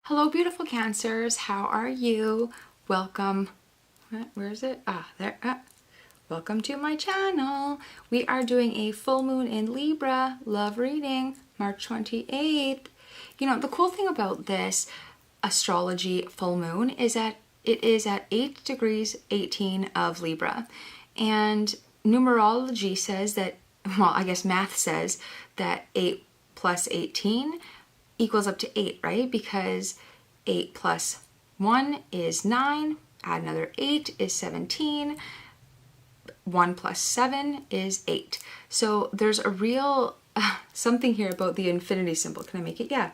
Hello, beautiful Cancers. How are you? Welcome. Where is it? There. Welcome to my channel. We are doing a full moon in Libra love reading, March 28th. You know, the cool thing about this astrology full moon is that it is at 8 degrees 18 of Libra. And numerology says that, well, I guess math says that 8 plus 18 equals up to 8, right? Because 8 plus 1 is 9, add another 8 is 17, 1 plus 7 is 8. So there's a real something here about the infinity symbol. Can I make it? Yeah.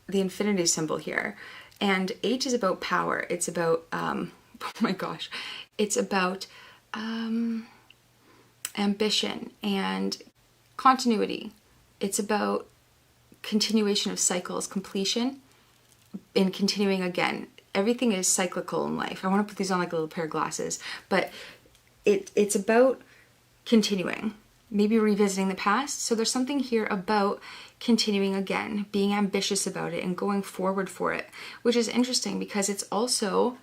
The infinity symbol here. And 8 is about power. It's about, oh my gosh, it's about ambition and continuity. It's about continuation of cycles, completion, and continuing again. Everything is cyclical in life. I want to put these on like a little pair of glasses, but it's about continuing, maybe revisiting the past. So there's something here about continuing again, being ambitious about it and going forward for it, which is interesting because it's also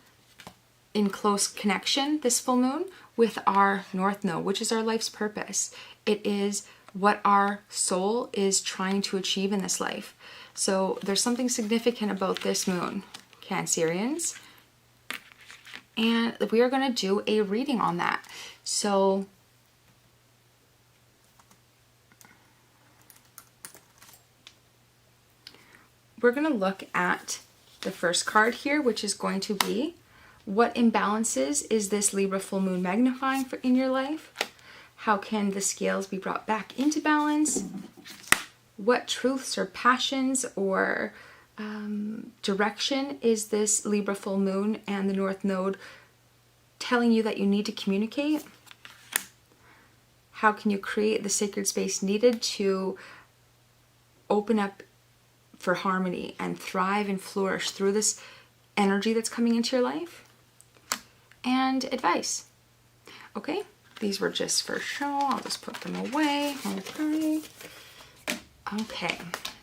in close connection, this full moon, with our North Node, which is our life's purpose. It is what our soul is trying to achieve in this life. So there's something significant about this moon, Cancerians. And we are going to do a reading on that. So we're going to look at the first card here, which is going to be what imbalances is this Libra full moon magnifying in your life? How can the scales be brought back into balance? What truths or passions or direction is this Libra full moon and the North Node telling you that you need to communicate? How can you create the sacred space needed to open up for harmony and thrive and flourish through this energy that's coming into your life? And advice. Okay? These were just for show. I'll just put them away. Okay,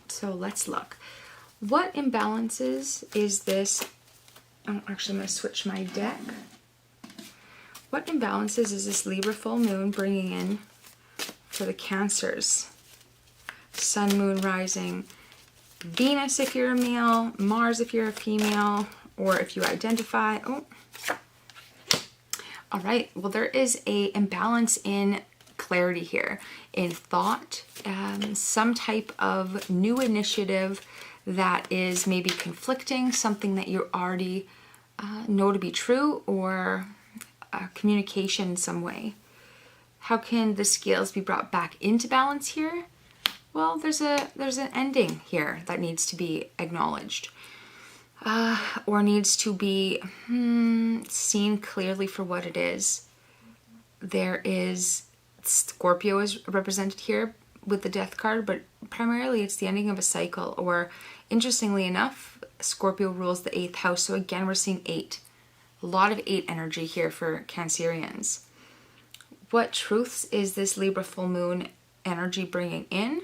so let's look. What imbalances is this? Oh, actually, I'm going to switch my deck. What imbalances is this Libra full moon bringing in for the Cancers? Sun, moon, rising, Venus if you're a male, Mars if you're a female, or if you identify. Oh. All right, well, there is a imbalance in clarity here, in thought, some type of new initiative that is maybe conflicting, something that you already know to be true, or communication in some way. How can the scales be brought back into balance here? Well, there's an ending here that needs to be acknowledged. Or needs to be seen clearly for what it is. There is Scorpio is represented here with the death card, but primarily it's the ending of a cycle, or interestingly enough, Scorpio rules the 8th house. So again, we're seeing 8. A lot of 8 energy here for Cancerians. What truths is this Libra full moon energy bringing in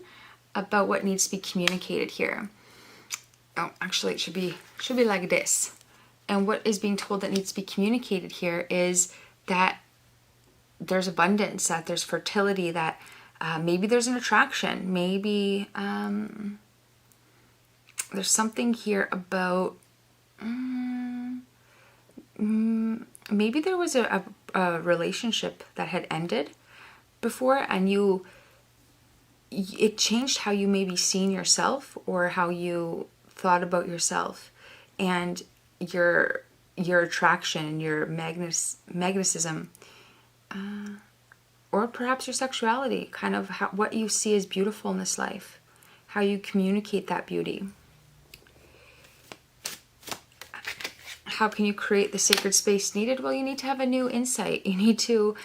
about what needs to be communicated here? Oh, actually, it should be like this. And what is being told that needs to be communicated here is that there's abundance, that there's fertility, that maybe there's an attraction, maybe there's something here about maybe there was a relationship that had ended before, and it changed how you maybe seen yourself or how you thought about yourself, and your attraction and your magnetism, or perhaps your sexuality, kind of what you see as beautiful in this life, how you communicate that beauty. How can you create the sacred space needed? Well, you need to have a new insight. You need to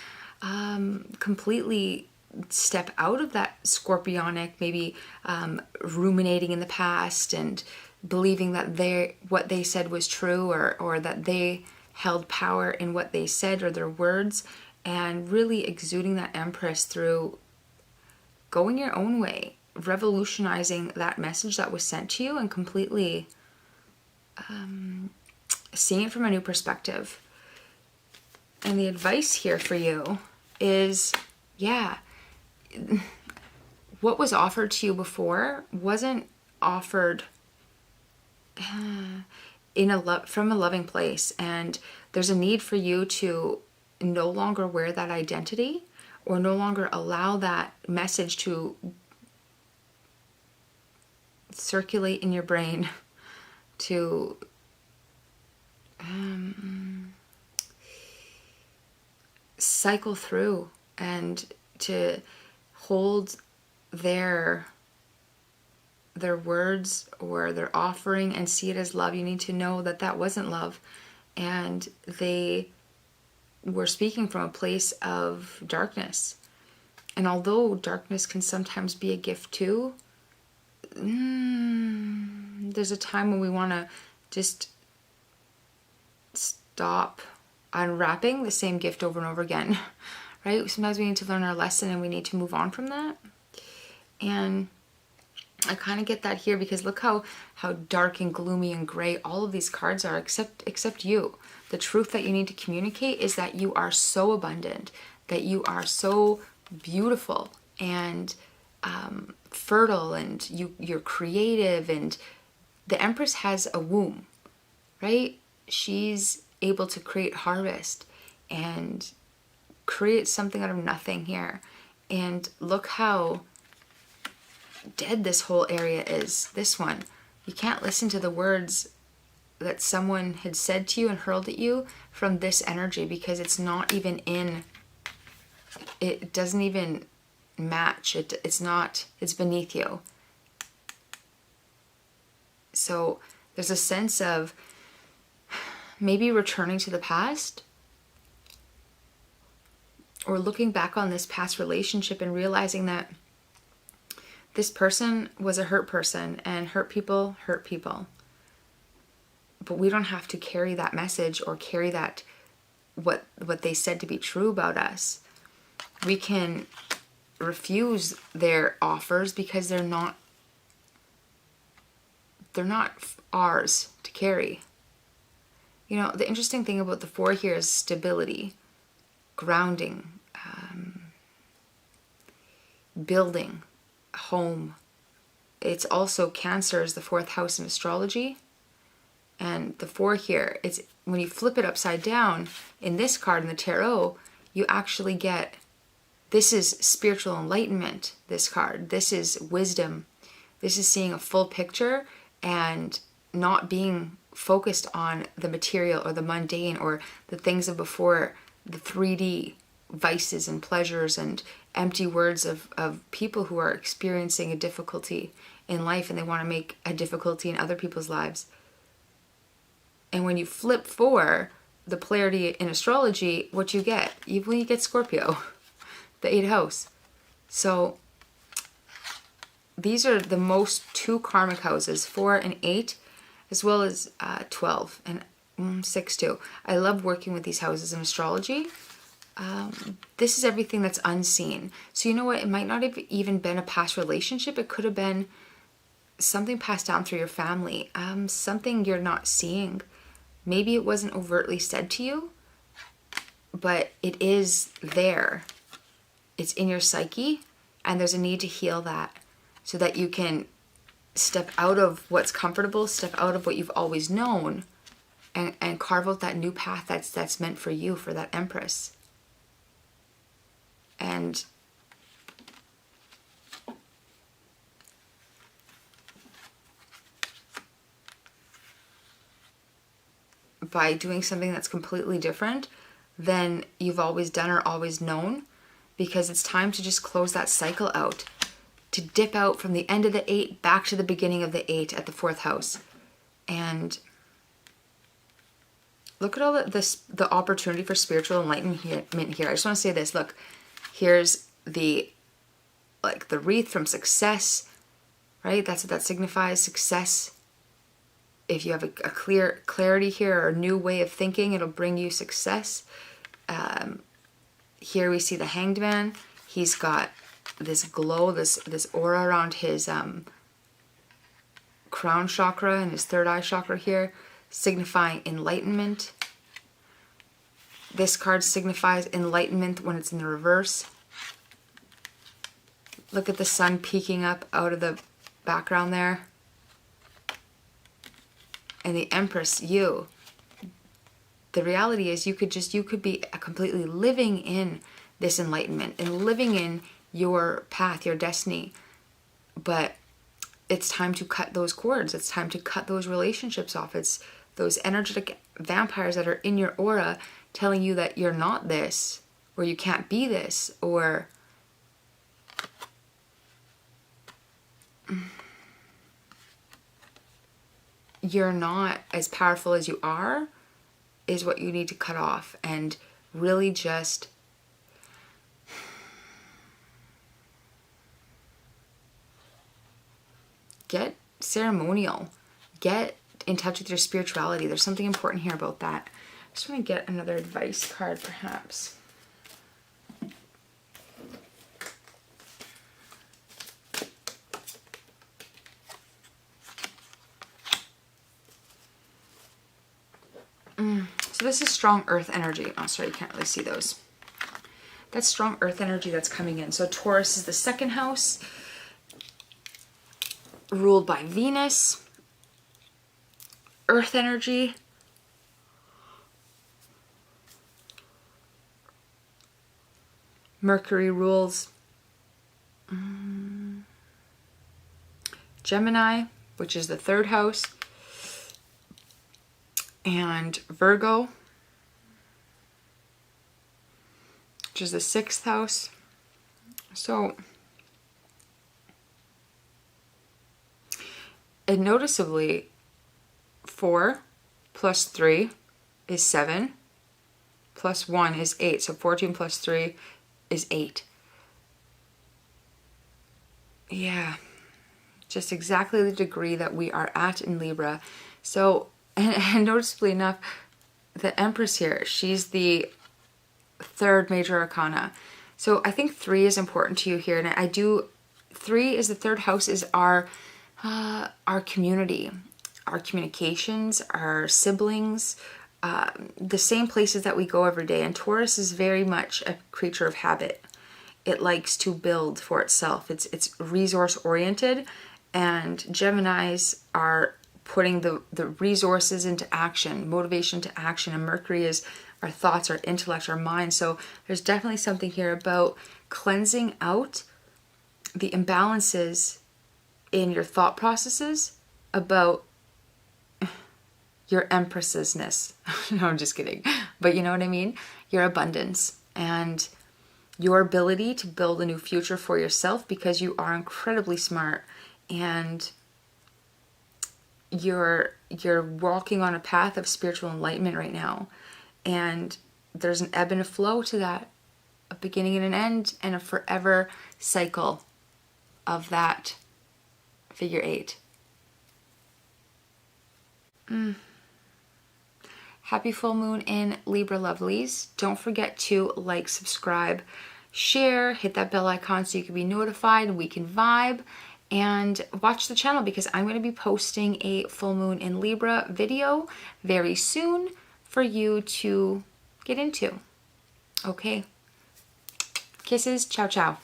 completely step out of that scorpionic, maybe ruminating in the past and believing that what they said was true, or that they held power in what they said or their words, and really exuding that Empress through going your own way, revolutionizing that message that was sent to you, and completely seeing it from a new perspective. And the advice here for you is, yeah, what was offered to you before wasn't offered from a loving place, and there's a need for you to no longer wear that identity or no longer allow that message to circulate in your brain, to cycle through and to hold their words or their offering and see it as love. You need to know that that wasn't love, and they were speaking from a place of darkness. And although darkness can sometimes be a gift too, there's a time when we want to just stop unwrapping the same gift over and over again, right? Sometimes we need to learn our lesson and we need to move on from that. And I kind of get that here, because look how dark and gloomy and gray all of these cards are, except you. The truth that you need to communicate is that you are so abundant, that you are so beautiful and fertile, and you're creative, and the Empress has a womb, right? She's able to create harvest and create something out of nothing here. And look how dead this whole area is. This one, you can't listen to the words that someone had said to you and hurled at you from this energy, because it's not even in, it doesn't even match. It's beneath you. So there's a sense of maybe returning to the past, or looking back on this past relationship and realizing that this person was a hurt person, and hurt people hurt people. But we don't have to carry that message or carry that what they said to be true about us. We can refuse their offers because they're not ours to carry. You know, the interesting thing about the 4 here is stability, grounding, building, home. It's also Cancer is the 4th house in astrology. And the 4 here, it's when you flip it upside down in this card in the tarot, you actually get, this is spiritual enlightenment, this card. This is wisdom. This is seeing a full picture and not being focused on the material or the mundane or the things of before, the 3D vices and pleasures and empty words of people who are experiencing a difficulty in life, and they want to make a difficulty in other people's lives. And when you flip 4, the polarity in astrology, what you get? You get Scorpio, the 8th house. So these are the most 2 karmic houses, 4 and 8, as well as 12 and 6 too. I love working with these houses in astrology. This is everything that's unseen. So you know what? It might not have even been a past relationship. It could have been something passed down through your family, something you're not seeing. Maybe it wasn't overtly said to you, but it is there. It's in your psyche, and there's a need to heal that so that you can step out of what's comfortable, step out of what you've always known, and carve out that new path that's meant for you, for that Empress. And by doing something that's completely different than you've always done or always known, because it's time to just close that cycle out, to dip out from the end of the 8 back to the beginning of the 8 at the 4th house. And look at all the opportunity for spiritual enlightenment here. I just want to say this. Look, here's the wreath from success, right? That's what that signifies, success. If you have a clear clarity here or a new way of thinking, it'll bring you success. Here we see the Hanged Man. He's got this glow, this aura around his crown chakra and his third eye chakra here, signifying enlightenment. This card signifies enlightenment when it's in the reverse. Look at the sun peeking up out of the background there. And the Empress, you. The reality is you could be completely living in this enlightenment and living in your path, your destiny. But it's time to cut those cords. It's time to cut those relationships off. It's those energetic vampires that are in your aura telling you that you're not this, or you can't be this, or you're not as powerful as you are, is what you need to cut off. And really just get ceremonial. Get in touch with your spirituality. There's something important here about that. I just want to get another advice card, perhaps. So this is strong earth energy. Oh, sorry, you can't really see those. That's strong earth energy that's coming in. So Taurus is the second house, ruled by Venus. Earth energy. Mercury rules Gemini, which is the third house, and Virgo, which is the sixth house. So, and noticeably, 4 plus 3 is 7, plus 1 is 8. So 14 plus 3 is 8. Yeah, just exactly the degree that we are at in Libra. So, and noticeably enough, the Empress here, she's the third major arcana. So I think 3 is important to you here. And 3 is the third house, is our community, our communications, our siblings, the same places that we go every day. And Taurus is very much a creature of habit. It likes to build for itself. It's resource oriented, and Geminis are putting the resources into action, motivation to action, and Mercury is our thoughts, our intellect, our mind. So there's definitely something here about cleansing out the imbalances in your thought processes about your empressness. No, I'm just kidding. But you know what I mean? Your abundance and your ability to build a new future for yourself, because you are incredibly smart and you're walking on a path of spiritual enlightenment right now. And there's an ebb and a flow to that, a beginning and an end, and a forever cycle of that figure 8. Happy full moon in Libra lovelies. Don't forget to like, subscribe, share, hit that bell icon so you can be notified, we can vibe, and watch the channel because I'm going to be posting a full moon in Libra video very soon for you to get into. Okay. Kisses. Ciao, ciao.